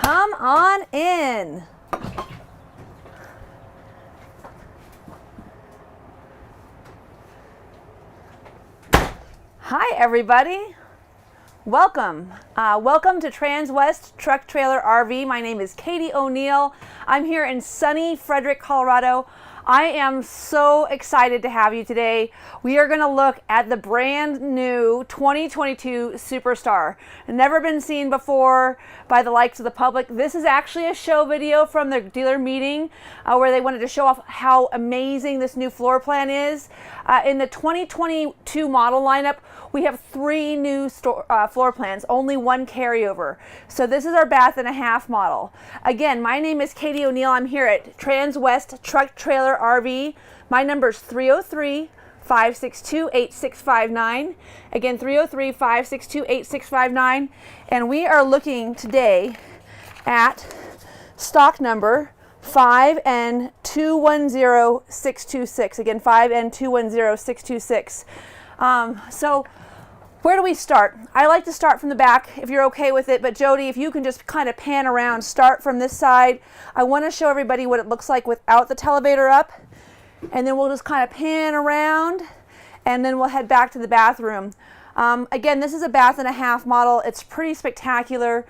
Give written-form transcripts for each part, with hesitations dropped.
Come on in. Hi, everybody. Welcome. Welcome to Transwest Truck Trailer RV. My name is Katie O'Neill. I'm here in sunny Frederick, Colorado. I am so excited to have you today. We are going to look at the brand new 2022 Superstar. Never been seen before by the likes of the public. This is actually a show video from the dealer meeting where they wanted to show off how amazing this new floor plan is. In the 2022 model lineup, we have 3 new floor plans, only 1 carryover. So this is our bath and a half model. Again, my name is Katie O'Neill. I'm here at Transwest Truck Trailer RV. My number is 303-562-8659. Again, 303-562-8659. And we are looking today at stock number 5N210626. Again, 5N210626. So where do we start? I like to start from the back if you're okay with it, but Jody, if you can just kind of pan around, start from this side. I want to show everybody what it looks like without the televator up, and then we'll just kind of pan around, and then we'll head back to the bathroom. Again, this is a bath and a half model. It's pretty spectacular.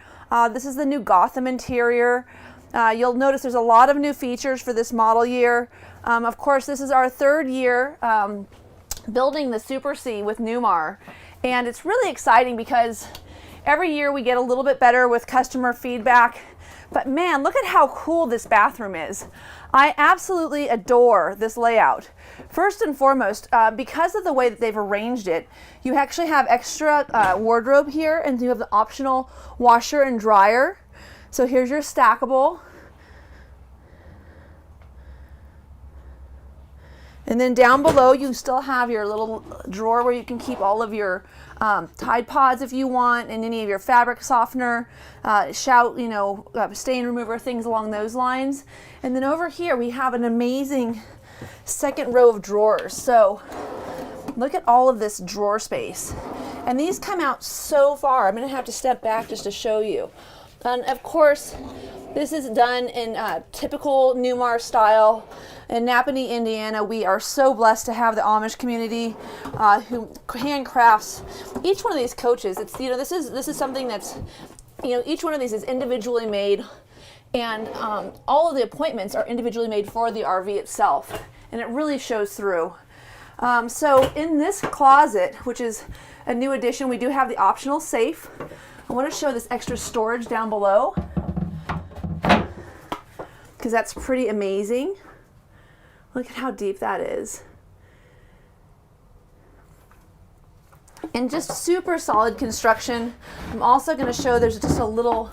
This is the new Gotham Interior. You'll notice there's a lot of new features for this model year. Of course, this is our 3rd year building the Super C with Newmar. And it's really exciting because every year we get a little bit better with customer feedback. But man, look at how cool this bathroom is. I absolutely adore this layout. First and foremost, because of the way that they've arranged it, you actually have extra wardrobe here, and you have the optional washer and dryer. So here's your stackable. And then down below, you still have your little drawer where you can keep all of your Tide Pods if you want, and any of your fabric softener, stain remover, things along those lines. And then over here, we have an amazing second row of drawers. So look at all of this drawer space. And these come out so far. I'm going to have to step back just to show you. And of course, this is done in typical Newmar style. In Napanee, Indiana, we are so blessed to have the Amish community who handcrafts each one of these coaches. It's this is something that's each one of these is individually made, and all of the appointments are individually made for the RV itself, and it really shows through. So in this closet, which is a new addition, we do have the optional safe. I want to show this extra storage down below because that's pretty amazing. Look at how deep that is. And just super solid construction. I'm also going to show there's just a little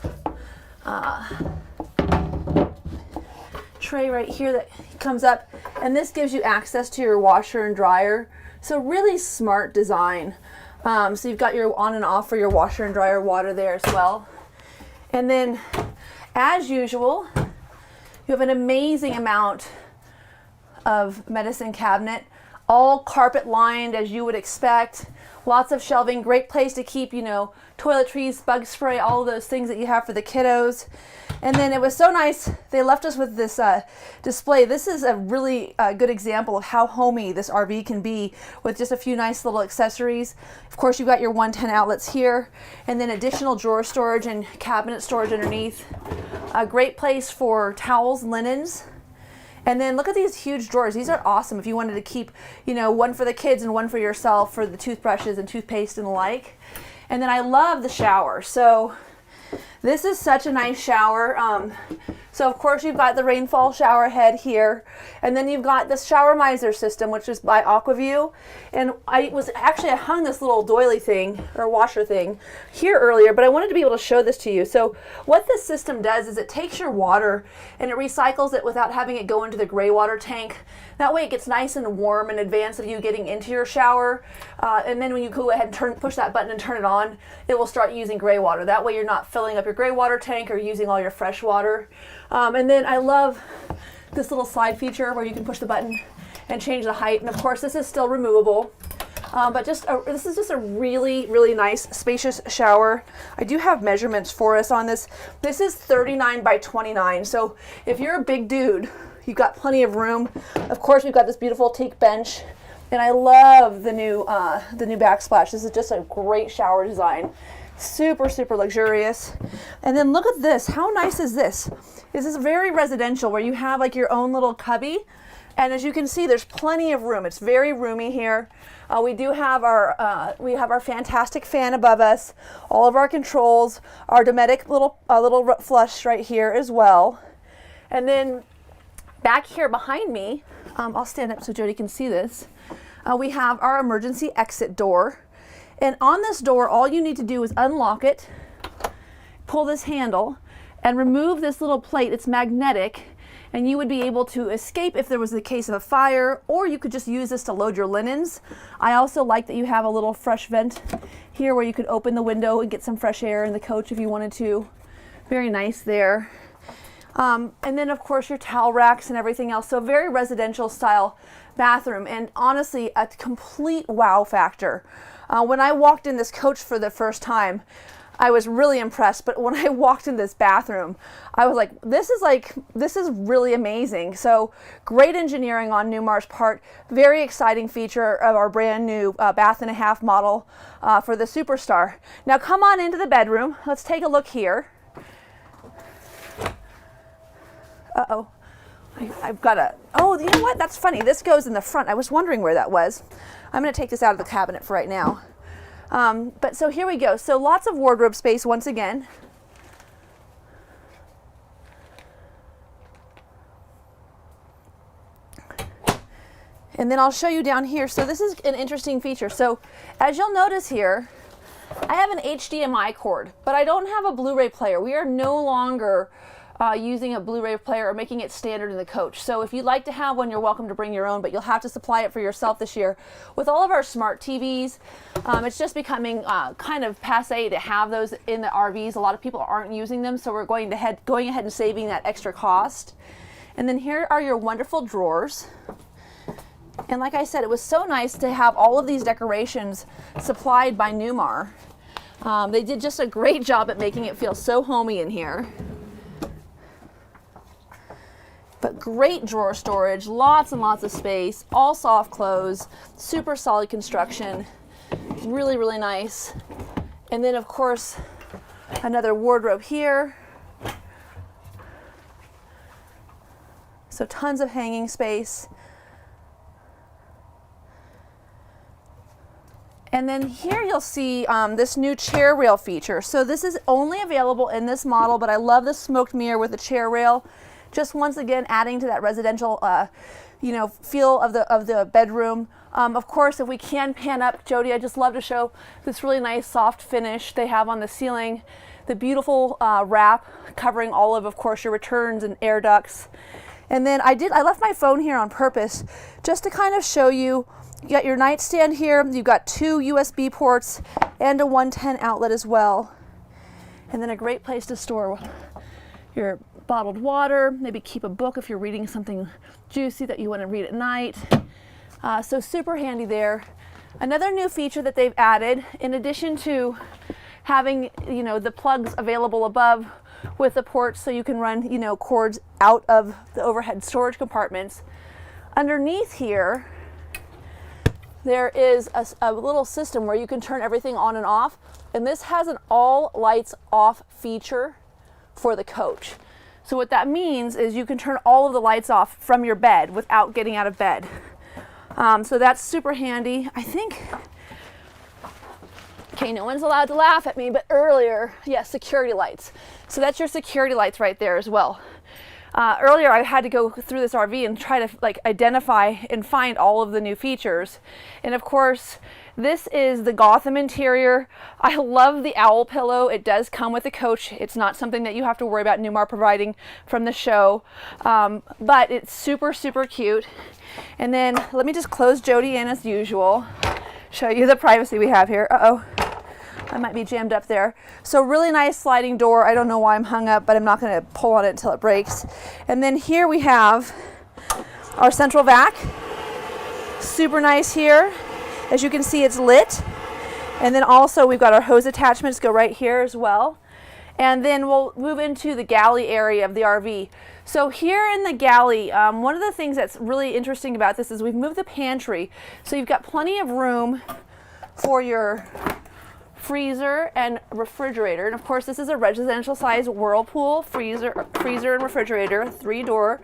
tray right here that comes up, and this gives you access to your washer and dryer. So really smart design. So you've got your on and off for your washer and dryer water there as well. And then, as usual, you have an amazing amount of medicine cabinet, all carpet lined as you would expect. Lots of shelving, great place to keep, toiletries, bug spray, all of those things that you have for the kiddos. And then it was so nice, they left us with this display. This is a really good example of how homey this RV can be with just a few nice little accessories. Of course, you've got your 110 outlets here, and then additional drawer storage and cabinet storage underneath. A great place for towels, linens. And then look at these huge drawers. These are awesome if you wanted to keep, one for the kids and one for yourself for the toothbrushes and toothpaste and the like. And then I love the shower. So this is such a nice shower. So of course you've got the rainfall shower head here, and then you've got the shower miser system, which is by Aquaview. And I hung this little doily thing or washer thing here earlier, but I wanted to be able to show this to you. So what this system does is it takes your water and it recycles it without having it go into the gray water tank. That way it gets nice and warm in advance of you getting into your shower. And then when you go ahead and push that button and turn it on, it will start using gray water. That way you're not filling up your gray water tank or using all your fresh water. And then I love this little slide feature where you can push the button and change the height. And of course, this is still removable. But this is just a really, really nice, spacious shower. I do have measurements for us on this. This is 39 by 29. So if you're a big dude, you've got plenty of room. Of course, we've got this beautiful teak bench. And I love the new backsplash. This is just a great shower design. Super, super luxurious. And then look at this. How nice is this? This is very residential where you have like your own little cubby. And as you can see, there's plenty of room. It's very roomy here. We do have our fantastic fan above us, all of our controls, our Dometic little flush right here as well. And then back here behind me, I'll stand up so Jody can see this. We have our emergency exit door. And on this door, all you need to do is unlock it, pull this handle, and remove this little plate. It's magnetic, and you would be able to escape if there was the case of a fire, or you could just use this to load your linens. I also like that you have a little fresh vent here where you could open the window and get some fresh air in the coach if you wanted to. Very nice there. And then of course your towel racks and everything else. So very residential style bathroom, and honestly a complete wow factor. When I walked in this coach for the first time, I was really impressed, but when I walked in this bathroom, I was like, this is really amazing. So great engineering on Newmar's part. Very exciting feature of our brand new bath and a half model for the Superstar. Now come on into the bedroom. Let's take a look here. Uh-oh. I've got oh, you know what? That's funny. This goes in the front. I was wondering where that was. I'm going to take this out of the cabinet for right now. But so here we go. So lots of wardrobe space once again. And then I'll show you down here. So this is an interesting feature. So as you'll notice here, I have an HDMI cord, but I don't have a Blu-ray player. We are no longer using a Blu-ray player or making it standard in the coach. So if you'd like to have one, you're welcome to bring your own, but you'll have to supply it for yourself this year. With all of our smart TVs, it's just becoming kind of passe to have those in the RVs. A lot of people aren't using them, so we're going ahead and saving that extra cost. And then here are your wonderful drawers. And like I said, it was so nice to have all of these decorations supplied by Newmar. They did just a great job at making it feel so homey in here. But great drawer storage, lots and lots of space, all soft close, super solid construction, really, really nice. And then of course, another wardrobe here. So tons of hanging space. And then here you'll see this new chair rail feature. So this is only available in this model, but I love the smoked mirror with the chair rail. Just once again adding to that residential feel of the bedroom. Of course, if we can pan up, Jody, I just love to show this really nice soft finish they have on the ceiling. The beautiful wrap covering all of course, your returns and air ducts. And then I left my phone here on purpose just to kind of show you. You got your nightstand here. You've got 2 USB ports and a 110 outlet as well. And then a great place to store your bottled water, maybe keep a book if you're reading something juicy that you want to read at night. So super handy there. Another new feature that they've added, in addition to having the plugs available above with the ports so you can run cords out of the overhead storage compartments, underneath here there is a little system where you can turn everything on and off, and this has an all lights off feature for the coach. So what that means is you can turn all of the lights off from your bed without getting out of bed. So that's super handy. I think, okay, no one's allowed to laugh at me, but earlier, yes, security lights. So that's your security lights right there as well. Earlier I had to go through this RV and try to identify and find all of the new features. And of course, this is the Gotham Interior. I love the owl pillow. It does come with a coach. It's not something that you have to worry about Newmar providing from the show, but it's super, super cute. And then let me just close Jody in as usual, show you the privacy we have here. Uh-oh, I might be jammed up there. So really nice sliding door. I don't know why I'm hung up, but I'm not gonna pull on it until it breaks. And then here we have our central vac. Super nice here. As you can see, it's lit. And then also we've got our hose attachments go right here as well. And then we'll move into the galley area of the RV. So here in the galley, one of the things that's really interesting about this is we've moved the pantry. So you've got plenty of room for your freezer and refrigerator. And of course, this is a residential size Whirlpool freezer and refrigerator, 3-door.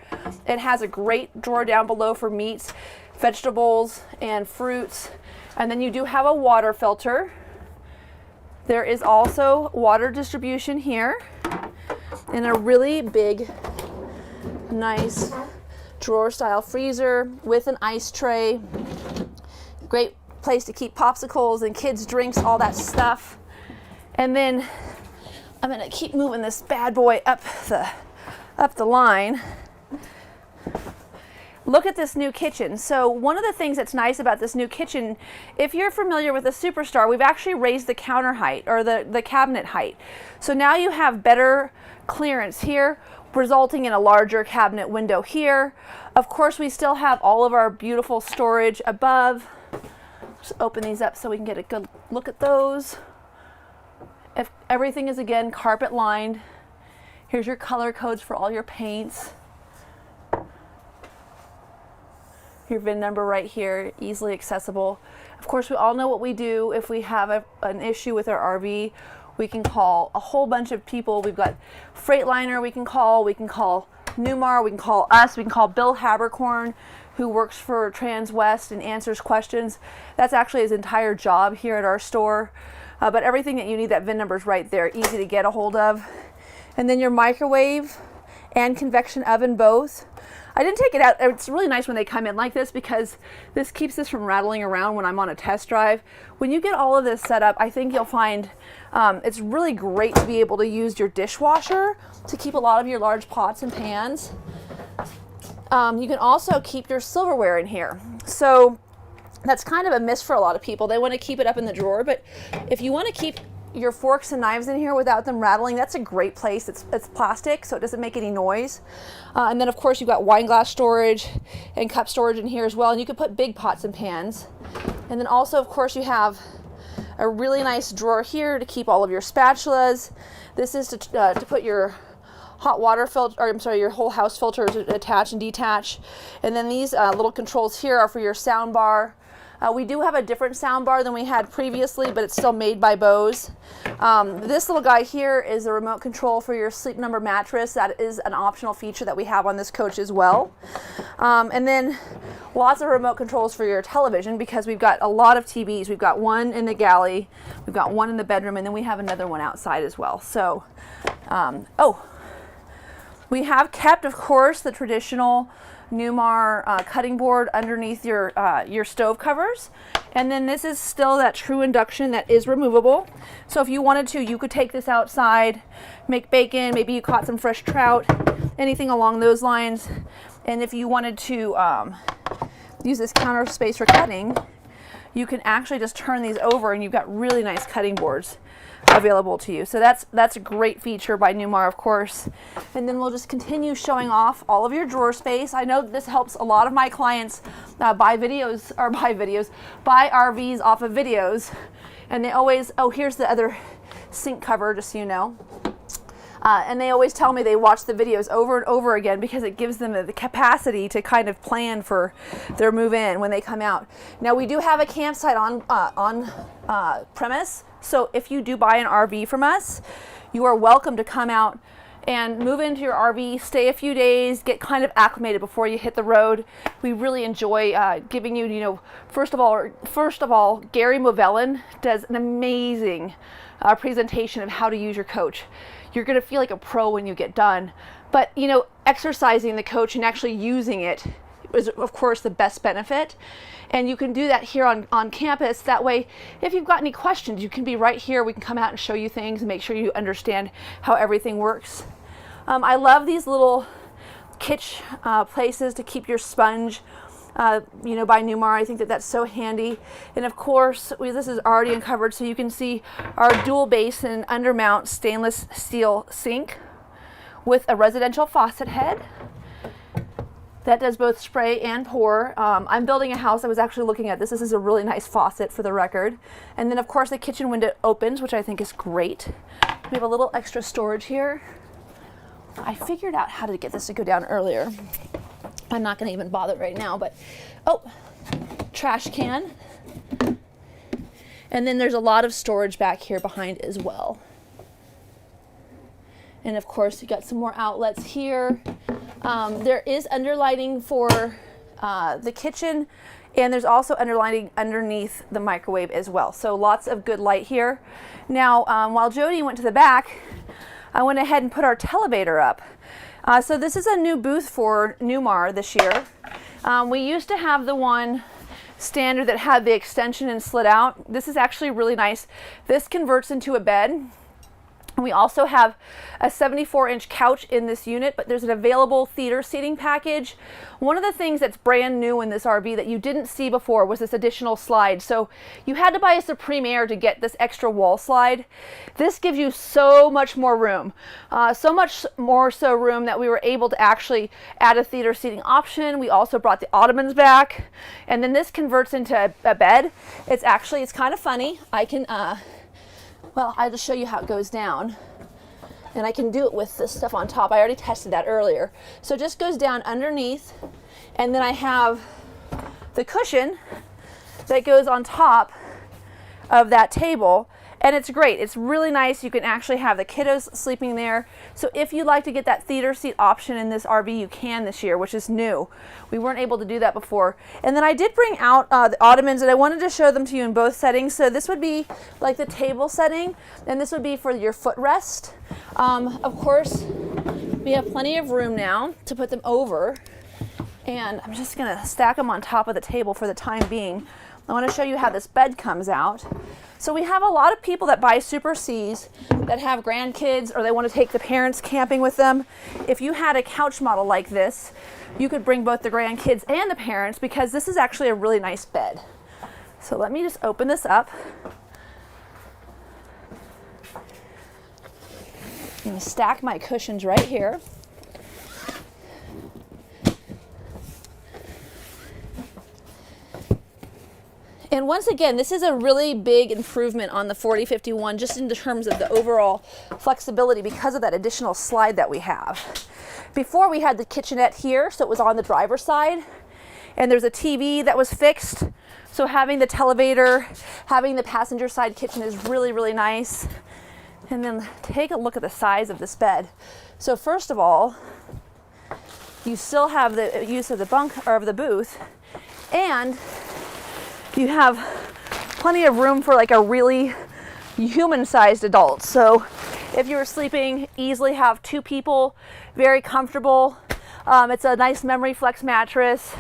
It has a great drawer down below for meats, vegetables, and fruits. And then you do have a water filter. There is also water distribution here and a really big, nice drawer style freezer with an ice tray. Great place to keep popsicles and kids drinks, all that stuff. And then I'm gonna keep moving this bad boy up the line. Look at this new kitchen. So one of the things that's nice about this new kitchen, if you're familiar with the Superstar, we've actually raised the counter height or the cabinet height. So now you have better clearance here, resulting in a larger cabinet window here. Of course, we still have all of our beautiful storage above. Just open these up so we can get a good look at those. If everything is again carpet lined. Here's your color codes for all your paints. Your VIN number right here, easily accessible. Of course, we all know what we do if we have an issue with our RV. We can call a whole bunch of people. We've got Freightliner we can call Newmar, we can call us, we can call Bill Habercorn, who works for Transwest and answers questions. That's actually his entire job here at our store. But everything that you need, that VIN number is right there, easy to get a hold of. And then your microwave and convection oven both. I didn't take it out. It's really nice when they come in like this because this keeps this from rattling around when I'm on a test drive. When you get all of this set up, I think you'll find it's really great to be able to use your dishwasher to keep a lot of your large pots and pans. You can also keep your silverware in here. So that's kind of a miss for a lot of people. They want to keep it up in the drawer, but if you want to keep your forks and knives in here without them rattling, that's a great place. It's plastic, so it doesn't make any noise. And then of course you've got wine glass storage and cup storage in here as well, and you can put big pots and pans. And then also of course you have a really nice drawer here to keep all of your spatulas. This is to put your hot water filter, or I'm sorry, your whole house filter to attach and detach. And then these little controls here are for your sound bar. We do have a different sound bar than we had previously, but it's still made by Bose. This little guy here is a remote control for your Sleep Number mattress. That is an optional feature that we have on this coach as well. And then lots of remote controls for your television because we've got a lot of TVs. We've got one in the galley, we've got one in the bedroom, and then we have another one outside as well. So, we have kept, of course, the traditional Newmar cutting board underneath your stove covers, and then this is still that true induction that is removable. So if you wanted to, you could take this outside, make bacon, maybe you caught some fresh trout, anything along those lines. And if you wanted to use this counter space for cutting, you can actually just turn these over and you've got really nice cutting boards available to you. So that's a great feature by Newmar, of course. And then we'll just continue showing off all of your drawer space. I know this helps a lot of my clients buy RVs off of videos, and they always, oh, here's the other sink cover, just so you know. And they always tell me they watch the videos over and over again because it gives them the capacity to kind of plan for their move-in when they come out. Now we do have a campsite on premise, so if you do buy an RV from us, you are welcome to come out and move into your RV, stay a few days, get kind of acclimated before you hit the road. We really enjoy giving you, first of all, Gary Movellin does an amazing presentation of how to use your coach. You're going to feel like a pro when you get done. But, exercising the coach and actually using it is, of course, the best benefit. And you can do that here on campus. That way, if you've got any questions, you can be right here. We can come out and show you things and make sure you understand how everything works. I love these little kitsch places to keep your sponge, by Newmar. I think that's so handy. And of course, this is already uncovered, so you can see our dual basin undermount stainless steel sink with a residential faucet head. that does both spray and pour. I'm building a house. I was actually looking at this. This is a really nice faucet for the record. And then of course the kitchen window opens, which I think is great. We have a little extra storage here. I figured out how to get this to go down earlier. I'm not going to even bother right now, but oh, trash can. And then there's a lot of storage back here behind as well. And of course, you got some more outlets here. There is underlighting for the kitchen, and there's also underlighting underneath the microwave as well. So lots of good light here. Now, while Jody went to the back, I went ahead and put our televator up. So this is a new booth for Newmar this year. We used to have the one standard that had the extension and slid out. This is actually really nice. This converts into a bed. We also have a 74-inch couch in this unit, but there's an available theater seating package. One of the things that's brand new in this RV that you didn't see before was this additional slide. So you had to buy a Supreme Air to get this extra wall slide. This gives you so much more room. So much more so room that we were able to actually add a theater seating option. We also brought the ottomans back, and then this converts into a bed. It's kind of funny. Well, I'll just show you how it goes down. And I can do it with this stuff on top. I already tested that earlier. So it just goes down underneath, and then I have the cushion that goes on top of that table, and it's great. It's really nice. You can actually have the kiddos sleeping there. So if you'd like to get that theater seat option in this RV, you can this year, which is new. We weren't able to do that before. And then I did bring out the ottomans, and I wanted to show them to you in both settings. So this would be like the table setting, and this would be for your footrest. Of course, we have plenty of room now to put them over, and I'm just gonna stack them on top of the table for the time being. I want to show you how this bed comes out. So we have a lot of people that buy Super Cs that have grandkids, or they want to take the parents camping with them. If you had a couch model like this, you could bring both the grandkids and the parents, because this is actually a really nice bed. So let me just open this up. I'm going to stack my cushions right here. And once again, this is a really big improvement on the 4051, just in terms of the overall flexibility because of that additional slide that we have. Before, we had the kitchenette here, so it was on the driver's side, and there's a TV that was fixed. So having the televator, having the passenger side kitchen is really, really nice. And then take a look at the size of this bed. So first of all, you still have the use of the bunk or of the booth, and you have plenty of room for like a really human-sized adult. So if you were sleeping, easily have two people, very comfortable. It's a nice memory flex mattress.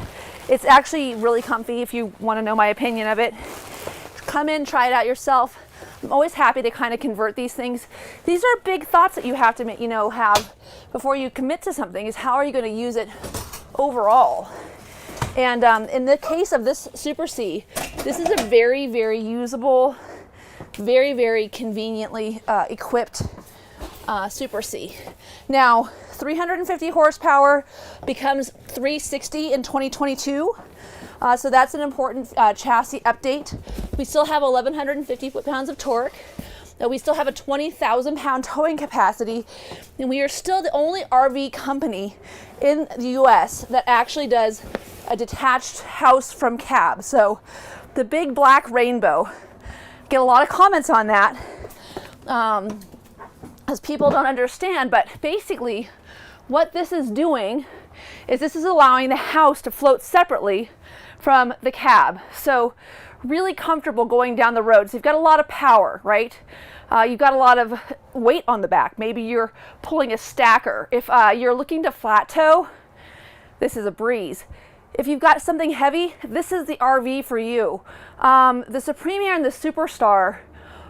It's actually really comfy if you want to know my opinion of it. Come in, try it out yourself. I'm always happy to kind of convert these things. These are big thoughts that you have to have before you commit to something, is how are you going to use it overall. And in the case of this Super C, this is a very, very usable, very, very conveniently equipped Super C. Now, 350 horsepower becomes 360 in 2022. So that's an important chassis update. We still have 1,150 foot-pounds of torque. We still have a 20,000 pound towing capacity, and we are still the only RV company in the US that actually does a detached house from cab. So the big black rainbow, get a lot of comments on that as people don't understand, but basically what this is doing is this is allowing the house to float separately from the cab. So really comfortable going down the road. So you've got a lot of power, right? You've got a lot of weight on the back. Maybe you're pulling a stacker. If you're looking to flat tow, this is a breeze. If you've got something heavy, this is the RV for you. The Supreme Air and the Superstar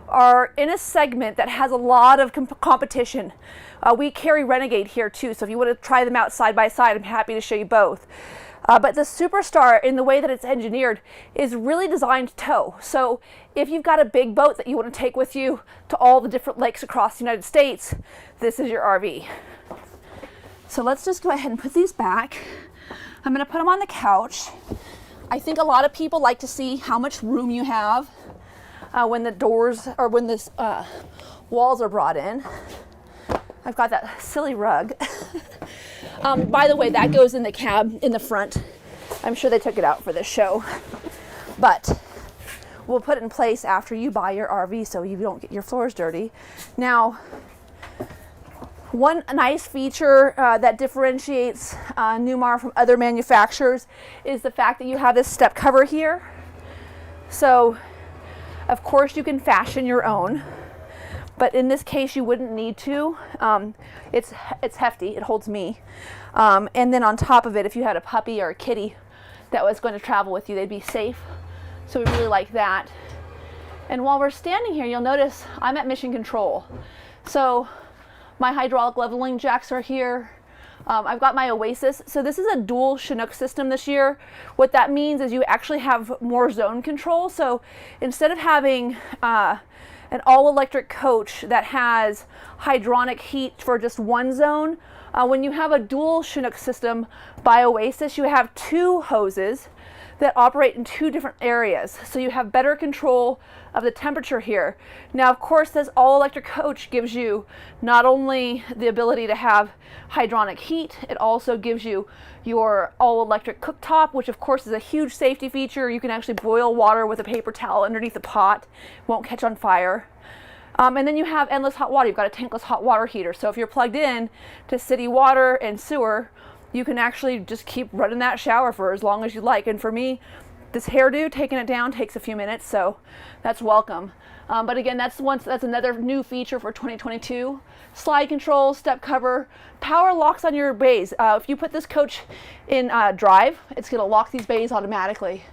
are in a segment that has a lot of competition. We carry Renegade here too, so if you want to try them out side by side, I'm happy to show you both. But the Superstar, in the way that it's engineered, is really designed to tow. So if you've got a big boat that you want to take with you to all the different lakes across the United States, this is your RV. So let's just go ahead and put these back. I'm going to put them on the couch. I think a lot of people like to see how much room you have when the doors or when the walls are brought in. I've got that silly rug. By the way, that goes in the cab in the front. I'm sure they took it out for this show, but we'll put it in place after you buy your RV so you don't get your floors dirty. Now, one nice feature that differentiates Newmar from other manufacturers is the fact that you have this step cover here. So, of course, you can fashion your own, but in this case, you wouldn't need to. It's hefty. It holds me. And then on top of it, if you had a puppy or a kitty that was going to travel with you, they'd be safe. So we really like that. And while we're standing here, you'll notice I'm at mission control. So my hydraulic leveling jacks are here. I've got my Oasis. So this is a dual Chinook system this year. What that means is you actually have more zone control. So instead of having an all-electric coach that has hydronic heat for just one zone, when you have a dual Chinook system by Oasis, you have two hoses that operate in two different areas. So you have better control of the temperature here. Now, of course, this all-electric coach gives you not only the ability to have hydronic heat, it also gives you your all-electric cooktop, which of course is a huge safety feature. You can actually boil water with a paper towel underneath the pot. It won't catch on fire. And then you have endless hot water. You've got a tankless hot water heater. So if you're plugged in to city water and sewer, you can actually just keep running that shower for as long as you like. And for me, this hairdo, taking it down takes a few minutes, so that's welcome. But again, that's another new feature for 2022. Slide control, step cover, power locks on your bays. If you put this coach in drive, it's going to lock these bays automatically.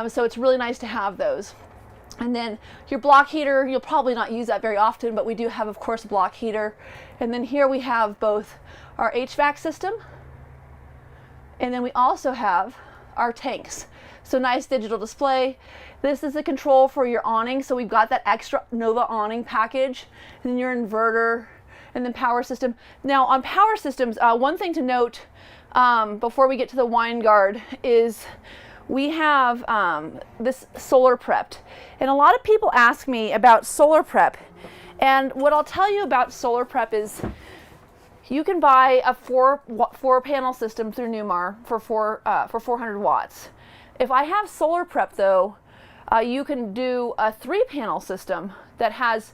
So it's really nice to have those. And then your block heater, you'll probably not use that very often, but we do have, of course, a block heater. And then here we have both our HVAC system, and then we also have our tanks. So nice digital display. This is the control for your awning. So we've got that extra Nova awning package, and then your inverter, and then power system. Now on power systems, one thing to note before we get to the wine guard is we have this solar prepped. And a lot of people ask me about solar prep. And what I'll tell you about solar prep is you can buy a four panel system through Newmar for 400 watts. If I have solar prep though, you can do a 3-panel system that has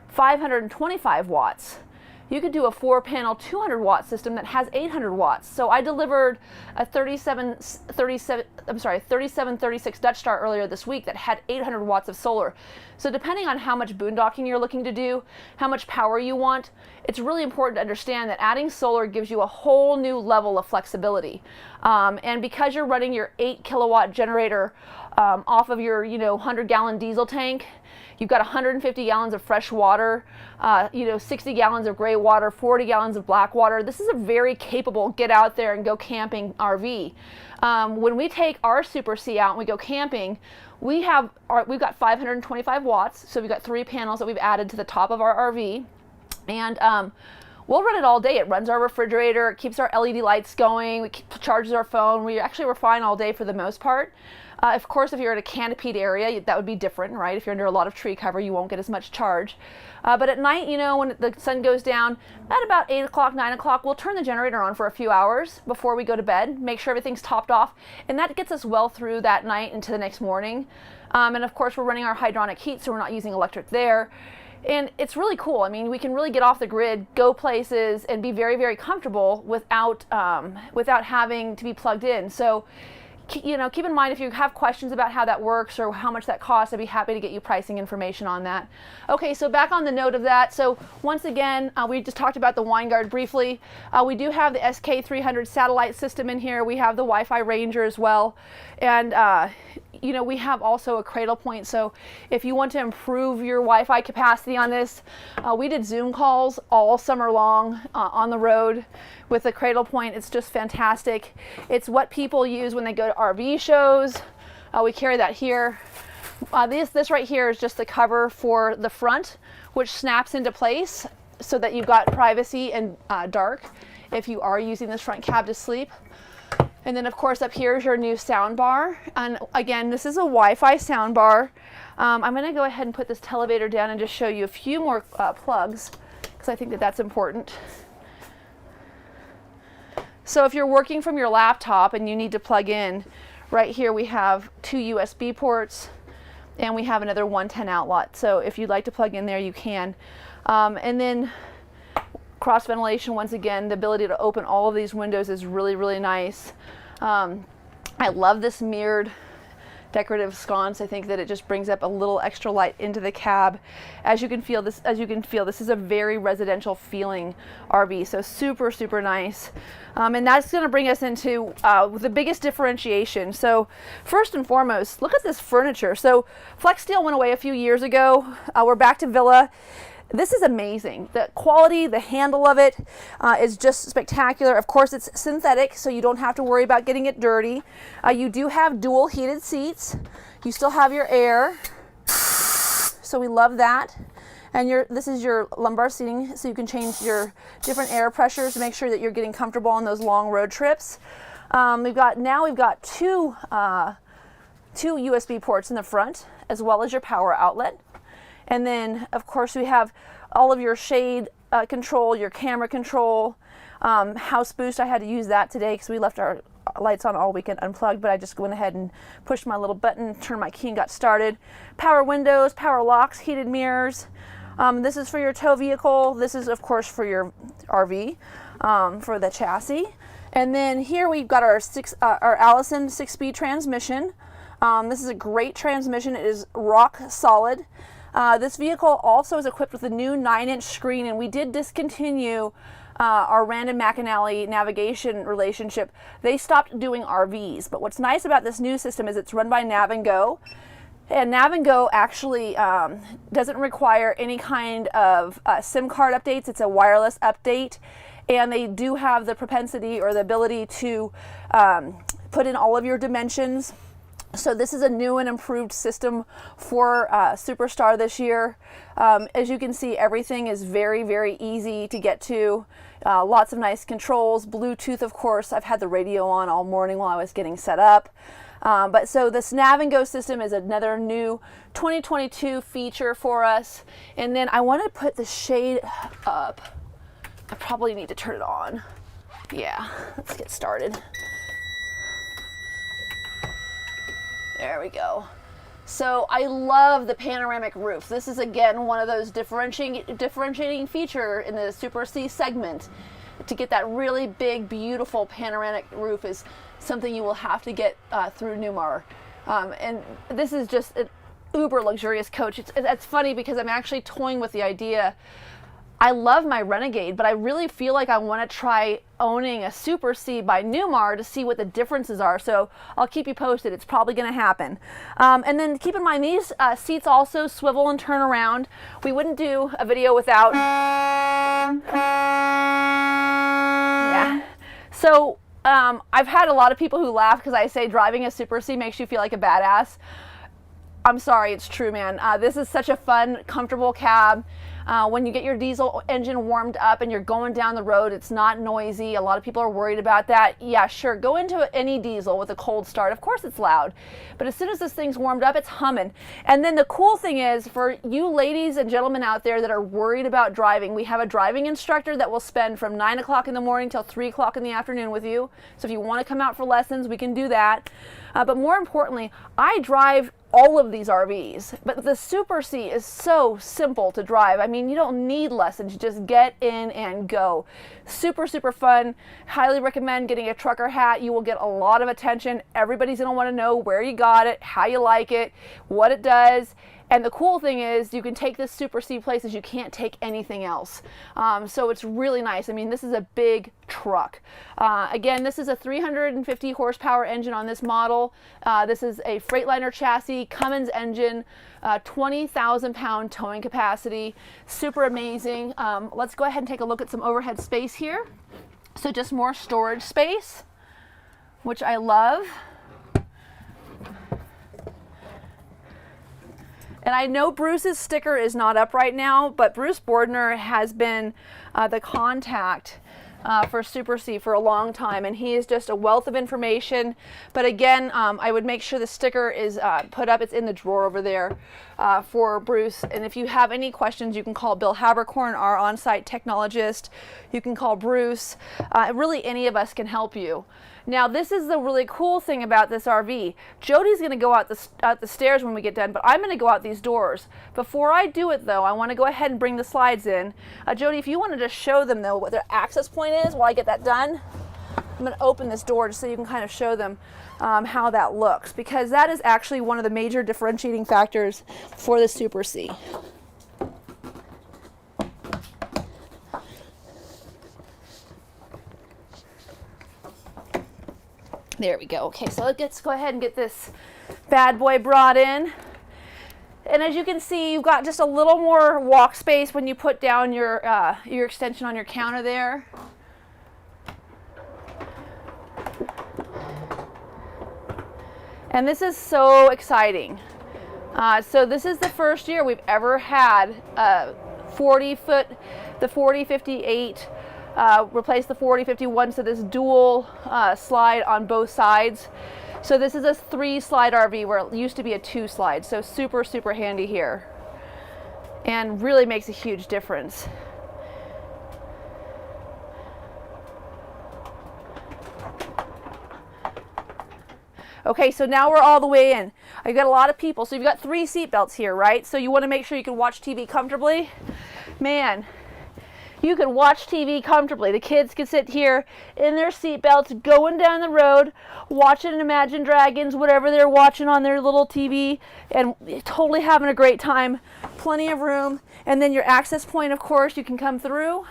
525 watts. You could do a 4-panel 200 watt system that has 800 watts. So I delivered a 3736 Dutch Star earlier this week that had 800 watts of solar. So depending on how much boondocking you're looking to do, how much power you want, it's really important to understand that adding solar gives you a whole new level of flexibility. And because you're running your 8 kilowatt generator off of your 100-gallon diesel tank, you've got 150 gallons of fresh water, 60 gallons of gray water, 40 gallons of black water. This is a very capable get out there and go camping RV. When we take our Super C out and we go camping, we've got 525 watts. So we've got 3 panels that we've added to the top of our RV. And we'll run it all day. It runs our refrigerator, it keeps our LED lights going, charges our phone. We're fine all day for the most part. Of course, if you're in a canopied area, that would be different, right? If you're under a lot of tree cover, you won't get as much charge. But at night, when the sun goes down, at about 8 o'clock, 9 o'clock, we'll turn the generator on for a few hours before we go to bed, make sure everything's topped off, and that gets us well through that night into the next morning. And of course, we're running our hydronic heat, so we're not using electric there. And it's really cool. I mean, we can really get off the grid, go places, and be very, very comfortable without having to be plugged in. So, keep in mind if you have questions about how that works or how much that costs, I'd be happy to get you pricing information on that. Okay, so back on the note of that. So once again, we just talked about the wine guard briefly. We do have the SK300 satellite system in here. We have the Wi-Fi Ranger as well. And we have also a cradle point. So if you want to improve your Wi-Fi capacity on this, we did Zoom calls all summer long on the road with the cradle point. It's just fantastic. It's what people use when they go to RV shows. We carry that here. This right here is just the cover for the front, which snaps into place so that you've got privacy and dark if you are using this front cab to sleep. And then of course up here is your new sound bar. And again, this is a Wi-Fi sound bar. I'm gonna go ahead and put this televator down and just show you a few more plugs, because I think that that's important. So if you're working from your laptop and you need to plug in, right here we have 2 USB ports and we have another 110 outlet. So if you'd like to plug in there, you can. And then cross ventilation, once again, the ability to open all of these windows is really, really nice. I love this mirrored decorative sconce. I think that it just brings up a little extra light into the cab. As you can feel, this is a very residential feeling RV, so super, super nice. And that's going to bring us into the biggest differentiation. So first and foremost, look at this furniture. So Flex Steel went away a few years ago. We're back to Villa. This is amazing. The quality, the handle of it is just spectacular. Of course, it's synthetic, so you don't have to worry about getting it dirty. You do have dual heated seats. You still have your air, so we love that. And this is your lumbar seating, so you can change your different air pressures to make sure that you're getting comfortable on those long road trips. We've got two USB ports in the front, as well as your power outlet. And then, of course, we have all of your shade control, your camera control, house boost. I had to use that today because we left our lights on all weekend unplugged, but I just went ahead and pushed my little button, turned my key and got started. Power windows, power locks, heated mirrors. This is for your tow vehicle. This is, of course, for your RV, for the chassis. And then here we've got our Allison 6-speed transmission. This is a great transmission. It is rock solid. This vehicle also is equipped with a new 9-inch screen, and we did discontinue our Rand & McAnally navigation relationship. They stopped doing RVs, but what's nice about this new system is it's run by Nav & Go, and Nav & Go actually doesn't require any kind of SIM card updates. It's a wireless update, and they do have the propensity or the ability to put in all of your dimensions. So this is a new and improved system for Superstar this year. As you can see, everything is very, very easy to get to. Lots of nice controls. Bluetooth, of course. I've had the radio on all morning while I was getting set up. But so this Nav & Go system is another new 2022 feature for us. And then I want to put the shade up. I probably need to turn it on. Yeah, let's get started. There we go. So I love the panoramic roof. This is again one of those differentiating feature in the Super C segment. To get that really big, beautiful panoramic roof is something you will have to get through Newmar. And this is just an uber luxurious coach. It's funny because I'm actually toying with the idea. I love my Renegade, but I really feel like I want to try owning a Super C by Newmar to see what the differences are. So I'll keep you posted. It's probably going to happen. And then keep in mind, these seats also swivel and turn around. We wouldn't do a video without. Yeah. So I've had a lot of people who laugh because I say driving a Super C makes you feel like a badass. I'm sorry, it's true, man. This is such a fun, comfortable cab. When you get your diesel engine warmed up and you're going down the road, it's not noisy. A lot of people are worried about that. Yeah, sure, go into any diesel with a cold start. Of course it's loud. But as soon as this thing's warmed up, it's humming. And then the cool thing is, for you ladies and gentlemen out there that are worried about driving, we have a driving instructor that will spend from 9 o'clock in the morning till 3 o'clock in the afternoon with you. So if you want to come out for lessons, we can do that. But more importantly, I drive all of these RVs, but the Super C is so simple to drive. I mean, you don't need lessons, you just get in and go. Super, super fun. Highly recommend getting a trucker hat. You will get a lot of attention. Everybody's gonna wanna know where you got it, how you like it, what it does. And the cool thing is you can take this Super C places you can't take anything else. So it's really nice. I mean, this is a big truck. Again, this is a 350 horsepower engine on this model. This is a Freightliner chassis, Cummins engine, 20,000 pound towing capacity. Super amazing. Let's go ahead and take a look at some overhead space here. So just more storage space, which I love. And I know Bruce's sticker is not up right now, but Bruce Bordner has been the contact for Super C for a long time, and he is just a wealth of information. But again, I would make sure the sticker is put up. It's in the drawer over there for Bruce. And if you have any questions, you can call Bill Habercorn, our on-site technologist. You can call Bruce. Really, any of us can help you. Now, this is the really cool thing about this RV. Jody's going to go out the stairs when we get done, but I'm going to go out these doors. Before I do it, though, I want to go ahead and bring the slides in. Jody, if you want to just show them, though, what their access point is while I get that done, I'm going to open this door just so you can kind of show them how that looks, because that is actually one of the major differentiating factors for the Super C. There we go. Okay, so let's go ahead and get this bad boy brought in. And as you can see, you've got just a little more walk space when you put down your extension on your counter there. And this is so exciting. So this is the first year we've ever had 40-foot, the 4058 replace the 4051, so this dual slide on both sides. So this is a 3-slide RV where it used to be a 2-slide, so super, super handy here. And really makes a huge difference. Okay, so now we're all the way in. I've got a lot of people, so you've got 3 seat belts here, right? So you want to make sure you can watch TV comfortably. Man, you can watch TV comfortably. The kids can sit here in their seat belts going down the road, watching Imagine Dragons, whatever they're watching on their little TV, and totally having a great time. Plenty of room. And then your access point, of course, you can come through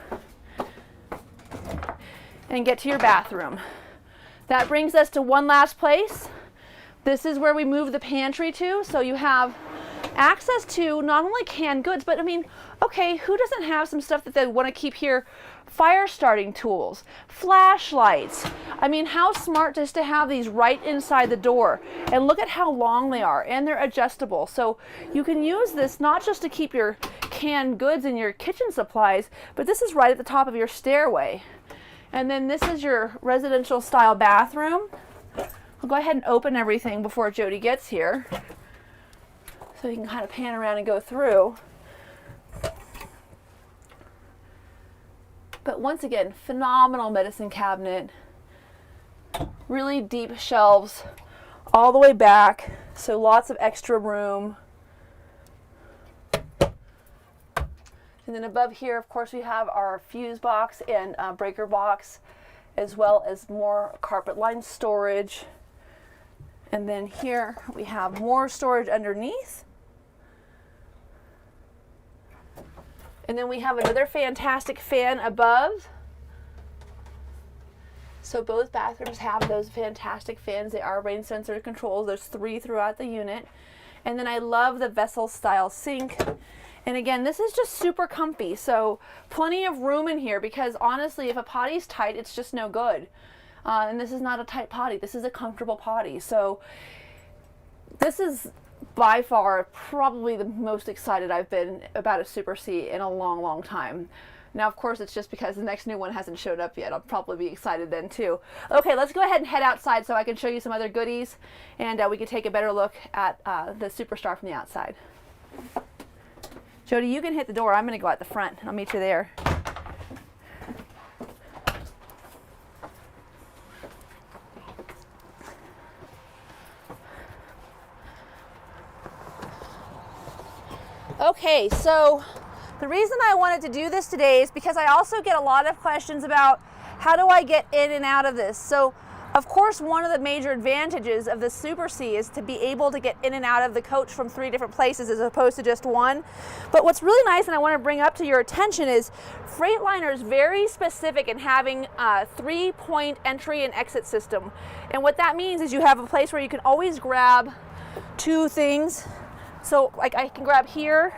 and get to your bathroom. That brings us to one last place. This is where we move the pantry to, so you have access to not only canned goods, but I mean, okay, who doesn't have some stuff that they want to keep here? Fire starting tools, flashlights. I mean, how smart just to have these right inside the door. And look at how long they are, and they're adjustable. So you can use this not just to keep your canned goods and your kitchen supplies, but this is right at the top of your stairway. And then this is your residential style bathroom. I'll go ahead and open everything before Jody gets here, so you can kind of pan around and go through. But once again, phenomenal medicine cabinet, really deep shelves all the way back, so lots of extra room. And then above here, of course, we have our fuse box and breaker box, as well as more carpet lined storage. And then here we have more storage underneath. And then we have another fantastic fan above. So both bathrooms have those fantastic fans. They are rain sensor controls. There's 3 throughout the unit. And then I love the vessel style sink. And again, this is just super comfy. So plenty of room in here, because honestly, if a potty's tight, it's just no good. And this is not a tight potty. This is a comfortable potty. So this is by far probably the most excited I've been about a Super C in a long, long time. Now, of course, it's just because the next new one hasn't showed up yet. I'll probably be excited then too. Okay, let's go ahead and head outside so I can show you some other goodies, and we can take a better look at the Superstar from the outside. Jody, you can hit the door. I'm going to go out the front. I'll meet you there. Okay, so the reason I wanted to do this today is because I also get a lot of questions about how do I get in and out of this. So of course, one of the major advantages of the Super C is to be able to get in and out of the coach from 3 different places as opposed to just one. But what's really nice, and I want to bring up to your attention, is Freightliner is very specific in having a 3-point entry and exit system. And what that means is you have a place where you can always grab 2 things. So like I can grab here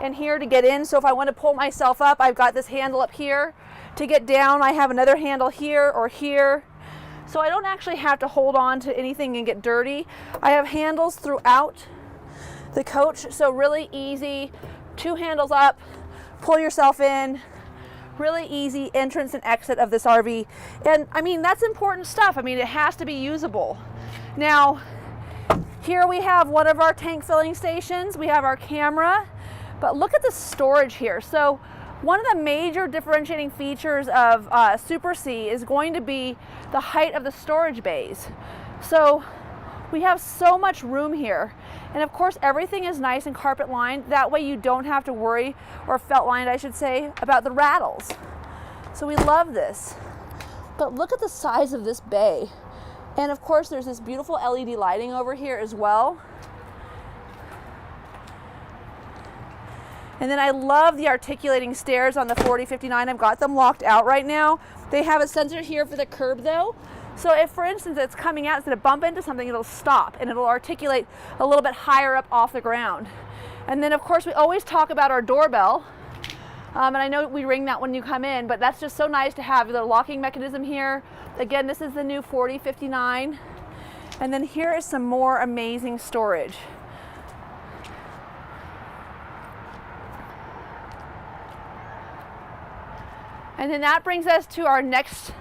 and here to get in. So if I want to pull myself up, I've got this handle up here. To get down, I have another handle here or here. So I don't actually have to hold on to anything and get dirty. I have handles throughout the coach, so really easy. 2 handles up, pull yourself in, Really easy entrance and exit of this RV. And I mean, that's important stuff. I mean, it has to be usable. Now, here we have one of our tank filling stations. We have our camera, but look at the storage here. So one of the major differentiating features of Super C is going to be the height of the storage bays. So we have so much room here. And of course, everything is nice and carpet lined. That way you don't have to worry, or felt lined, I should say, about the rattles. So we love this. But look at the size of this bay. And of course, there's this beautiful LED lighting over here as well. And then I love the articulating stairs on the 4059. I've got them locked out right now. They have a sensor here for the curb though. So if, for instance, it's coming out, it's going to bump into something, it'll stop and it'll articulate a little bit higher up off the ground. And then of course we always talk about our doorbell. And I know we ring that when you come in, but that's just so nice to have the locking mechanism here. Again, this is the new 4059. And then here is some more amazing storage. And then that brings us to our next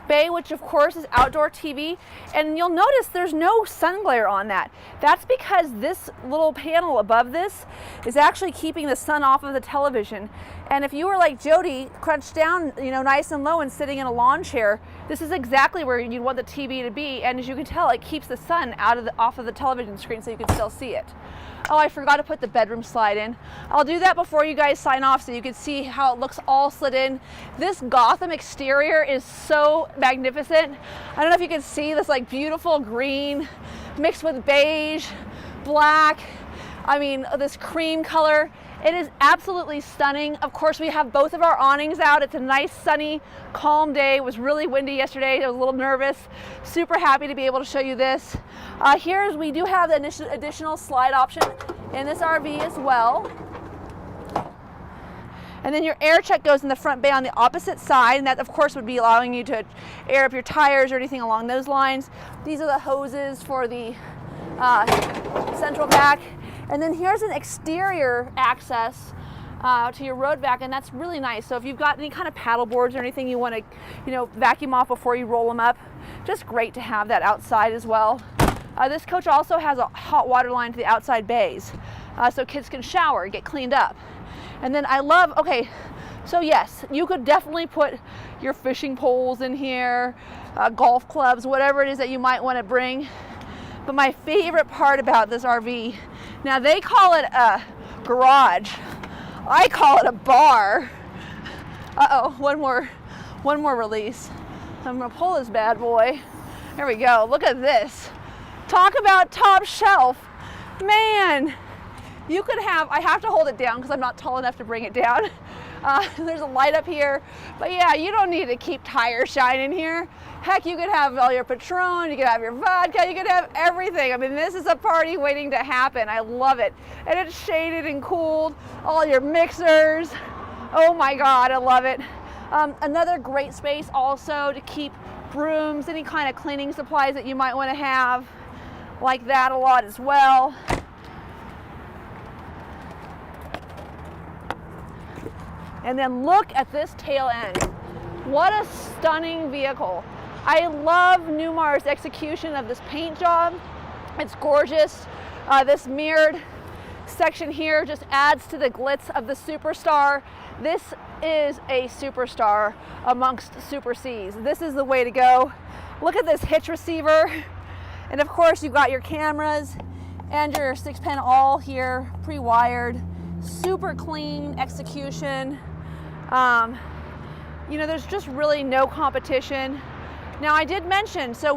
bay, which of course is outdoor TV. And you'll notice there's no sun glare on that. That's because this little panel above this is actually keeping the sun off of the television. And if you were like Jody, crunched down, you know, nice and low and sitting in a lawn chair, this is exactly where you'd want the TV to be. And as you can tell, it keeps the sun off of the television screen so you can still see it. Oh, I forgot to put the bedroom slide in. I'll do that before you guys sign off so you can see how it looks all slid in. This Gotham exterior is so magnificent. I don't know if you can see this like beautiful green mixed with beige, black. I mean, this cream color. It is absolutely stunning. Of course, we have both of our awnings out. It's a nice, sunny, calm day. It was really windy yesterday. I was a little nervous. Super happy to be able to show you this. We do have the additional slide option in this RV as well. And then your air check goes in the front bay on the opposite side, and that of course would be allowing you to air up your tires or anything along those lines. These are the hoses for the central vac. And then here's an exterior access to your road vac, and that's really nice. So if you've got any kind of paddle boards or anything you want to, you know, vacuum off before you roll them up, just great to have that outside as well. This coach also has a hot water line to the outside bays, so kids can shower, get cleaned up. And then I love, okay, so yes, you could definitely put your fishing poles in here, golf clubs, whatever it is that you might want to bring. But my favorite part about this RV, now they call it a garage. I call it a bar. Uh-oh, one more release. I'm gonna pull this bad boy. There we go, look at this. Talk about top shelf. Man, you could have, I have to hold it down because I'm not tall enough to bring it down. There's a light up here, but yeah, you don't need to keep tires shining here. Heck, you could have all your Patron, you could have your vodka, you could have everything. I mean, this is a party waiting to happen. I love it. And it's shaded and cooled, all your mixers. Oh my God, I love it. Another great space also to keep brooms, any kind of cleaning supplies that you might want to have, like that a lot as well. And then look at this tail end. What a stunning vehicle. I love Newmar's execution of this paint job. It's gorgeous. This mirrored section here just adds to the glitz of the Superstar. This is a Superstar amongst Super Cs. This is the way to go. Look at this hitch receiver. And of course you've got your cameras and your 6-pin all here, pre-wired. Super clean execution. You know, there's just really no competition. Now I did mention, so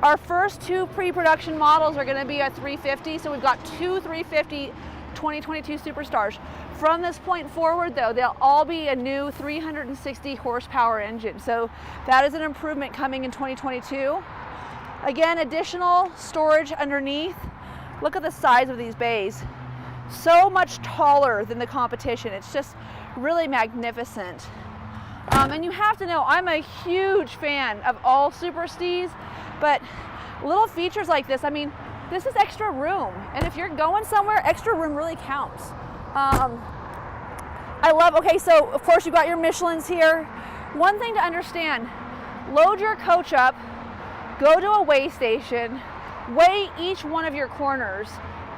our first two pre-production models are gonna be a 350, so we've got two 350 2022 Superstars. From this point forward though, they'll all be a new 360 horsepower engine. So that is an improvement coming in 2022. Again, additional storage underneath. Look at the size of these bays. So much taller than the competition. It's just really magnificent. And you have to know, I'm a huge fan of all Super Cs, but little features like this, I mean, this is extra room. And if you're going somewhere, extra room really counts. Okay, so of course you've got your Michelins here. One thing to understand, load your coach up, go to a weigh station, weigh each one of your corners,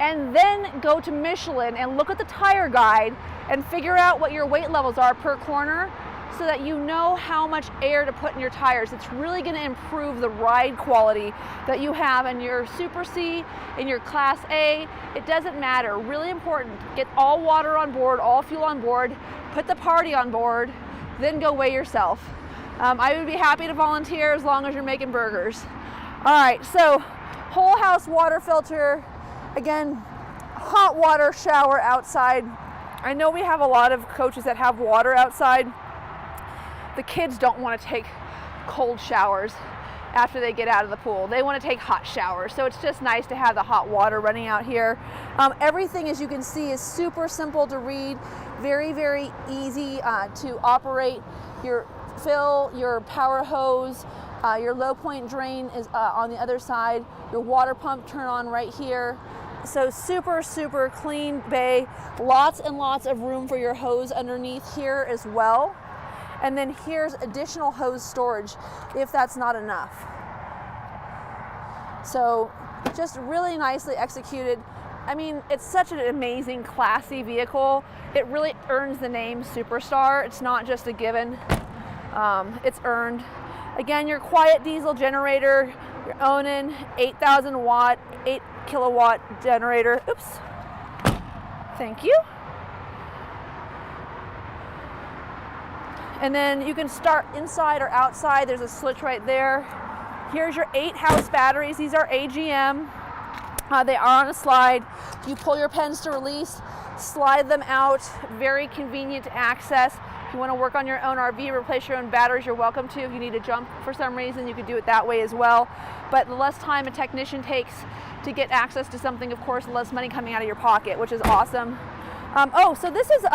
and then go to Michelin and look at the tire guide and figure out what your weight levels are per corner so that you know how much air to put in your tires. It's really going to improve the ride quality that you have in your Super C, in your Class A. It doesn't matter. Really important. Get all water on board, all fuel on board, put the party on board, then go weigh yourself. I would be happy to volunteer as long as you're making burgers. All right, so whole house water filter. Again, hot water shower outside. I know we have a lot of coaches that have water outside. The kids don't want to take cold showers after they get out of the pool. They want to take hot showers. So it's just nice to have the hot water running out here. Everything, as you can see, is super simple to read. Very, very easy to operate. Your fill, your power hose, your low point drain is on the other side. Your water pump turn on right here. So super, super clean bay. Lots and lots of room for your hose underneath here as well. And then here's additional hose storage if that's not enough. So just really nicely executed. I mean, it's such an amazing, classy vehicle. It really earns the name Superstar. It's not just a given, it's earned. Again, your quiet diesel generator, your Onan 8,000 watt, 8 kilowatt generator. Oops, thank you. And then you can start inside or outside. There's a switch right there. Here's your 8 house batteries. These are AGM. They are on a slide. You pull your pens to release, slide them out. Very convenient to access. If you want to work on your own RV, replace your own batteries, you're welcome to. If you need to jump for some reason, you could do it that way as well. But the less time a technician takes to get access to something, of course, the less money coming out of your pocket, which is awesome. So this is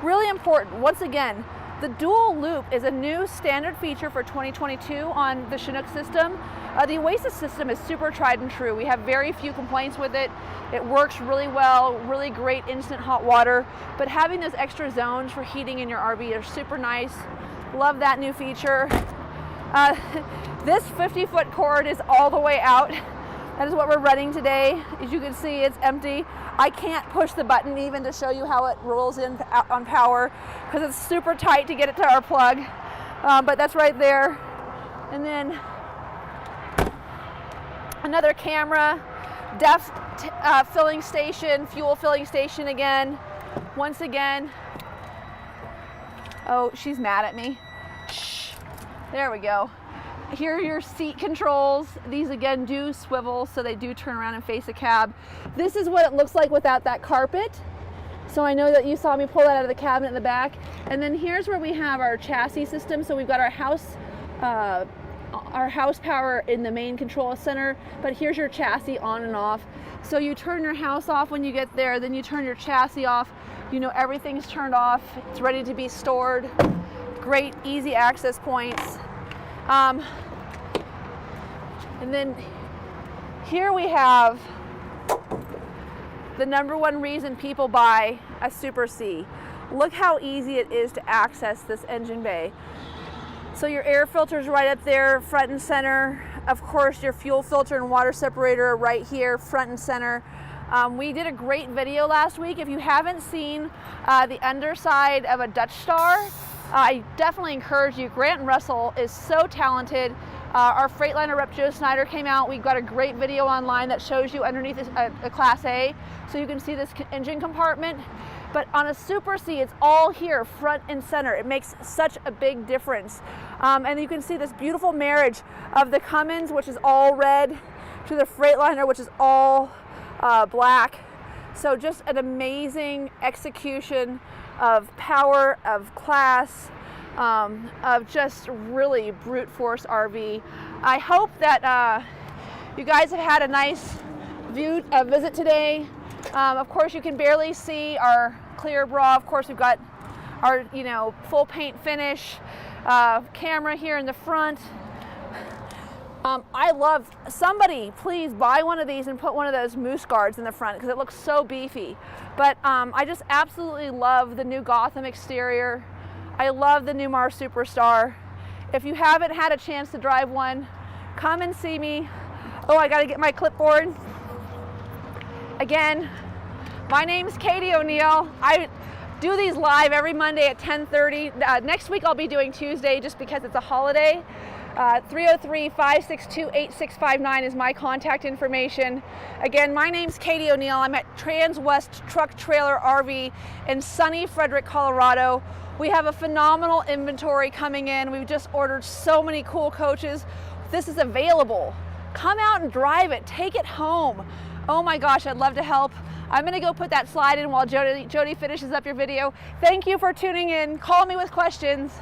really important. Once again, the dual loop is a new standard feature for 2022 on the Chinook system. The Oasis system is super tried and true. We have very few complaints with it. It works really well, really great instant hot water, but having those extra zones for heating in your RV are super nice. Love that new feature. This 50-foot cord is all the way out. That is what we're running today. As you can see, it's empty. I can't push the button even to show you how it rolls in on power because it's super tight to get it to our plug. But that's right there. And then another camera, depth filling station, fuel filling station again. Once again. Oh, she's mad at me. Shh. There we go. Here are your seat controls. These again do swivel, so they do turn around and face a cab. This is what it looks like without that carpet. So I know that you saw me pull that out of the cabinet in the back. And then here's where we have our chassis system. So we've got our house power in the main control center, but here's your chassis on and off. So you turn your house off when you get there, then you turn your chassis off. You know everything's turned off. It's ready to be stored. Great, easy access points. And then here we have the #1 reason people buy a Super C. Look how easy it is to access this engine bay. So your air filter is right up there, front and center. Of course, your fuel filter and water separator are right here, front and center. We did a great video last week. If you haven't seen the underside of a Dutch Star, I definitely encourage you. Grant Russell is so talented. Our Freightliner rep Joe Snyder came out. We've got a great video online that shows you underneath a Class A, so you can see this engine compartment. But on a Super C, it's all here, front and center. It makes such a big difference. And you can see this beautiful marriage of the Cummins, which is all red, to the Freightliner, which is all black. So just an amazing execution of power, of class, of just really brute force RV. I hope that you guys have had a nice visit today. Of course, you can barely see our clear bra. Of course, we've got our full paint finish, camera here in the front. I love, somebody please buy one of these and put one of those moose guards in the front because it looks so beefy. But I just absolutely love the new Gotham exterior. I love the Newmar Superstar. If you haven't had a chance to drive one, come and see me. Oh, I gotta get my clipboard. Again, my name's Katie O'Neill. I do these live every Monday at 10:30. Next week I'll be doing Tuesday just because it's a holiday. 303-562-8659 is my contact information. Again, my name's Katie O'Neill. I'm at Transwest Truck Trailer RV in sunny Frederick, Colorado. We have a phenomenal inventory coming in. We've just ordered so many cool coaches. This is available. Come out and drive it. Take it home. Oh my gosh, I'd love to help. I'm gonna go put that slide in while Jody finishes up your video. Thank you for tuning in. Call me with questions.